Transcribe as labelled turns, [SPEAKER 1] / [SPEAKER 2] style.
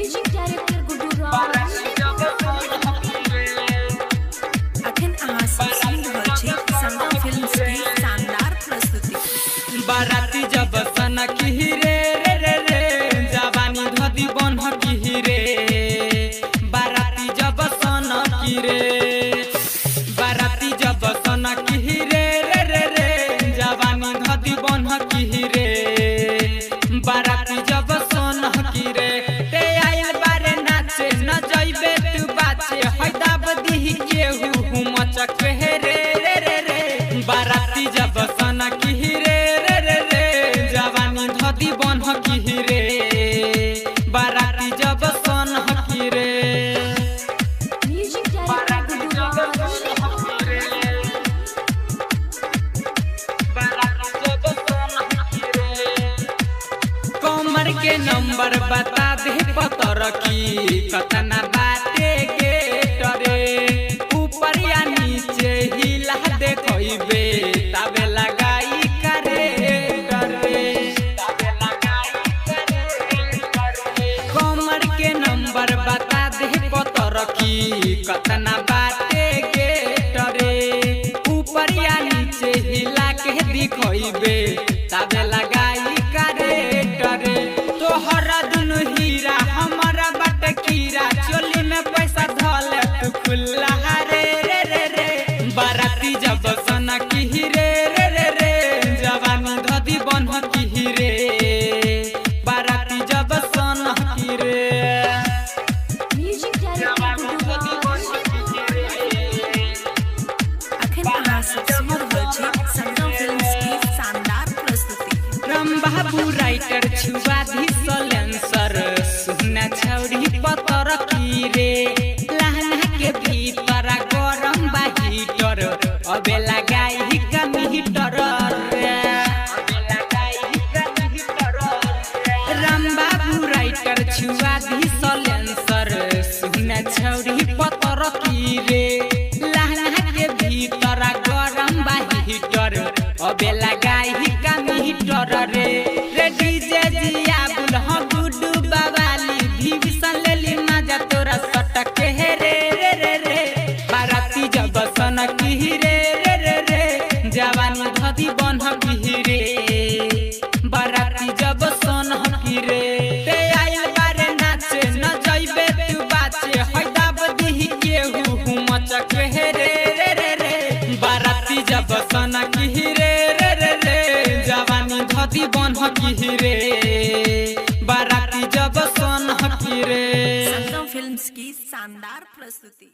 [SPEAKER 1] Music director Guddu राव अखन अहाँ सब सुनि रहल छी संगम फिल्म्स की शानदार प्रस्तुति।
[SPEAKER 2] बाराती जब सना की रे रे रे रे जवानी धदी बन की रे बाराती जब सना की रे बाराती जब सना की रे रे रे रे जवानी धदी बन की रे बाराती जब सना की रे ते आइल बारे नाचे न जइबे तू बाचे हैदाब दिही केहू मचक हे रे रे रे रे बाराती जब सना की रे रे रे रे जवानी धदी बन की रे बाराती जब सना की रे
[SPEAKER 1] म्यूजिक डायरेक्टर गुड्डू
[SPEAKER 2] कमर के नंबर बता दे पतर की कतना बाटे के टरे ऊपर या नीचे हिला दे कोइबे तबे लगाई करे डरे तबे लगाई करे कमर के नंबर बता दे पतर की कतना बाटे के टरे ऊपर या नीचे हिला के दिखोइबे तबे लगाई करे डरे तोहर दुनु हीरा हमारा बट कीरा चोली में पैसा धले तू खुला रे रे रे रे बाराती जब सना की रे रे रे रे जवानी धदी बन की रे बाराती जब सना की रे
[SPEAKER 1] म्यूजिक डायरेक्टर गुड्डू अखन अहाँ सब सुनि रहल छी संगम फिल्म्स की शानदार प्रस्तुति।
[SPEAKER 2] राम बाबू राइटर छुआ धी सलेंसर सुना छौड़ी पतर की रे लहना के भीतर गरम बा हीटर अबे लगाई कम हीटर रे अबे लगाई कम हीटर राम बाबू राइटर छुआ धी सलेंसर सुना छौड़ी पतर की रे लहना के भीतर गरम बा हीटर अबे लगाई कम हीटर रे रे डीजे जिया बुल ह गुड्डू बावाली भीषण लेली मजा तोरा सटक हे रे रे रे रे बाराती जब सना की रे रे रे रे जवानी धदी बन की रे बाराती जब सना की रे ते आइल बारे नाचे न जइबे तू बाचे हैदाब दिही केहू मचक हे रे रे रे रे बाराती जब सना की रे रे रे रे जवानी धदी बन की रे बाराती जब सना की रे
[SPEAKER 1] संगम फिल्म्स की शानदार प्रस्तुति।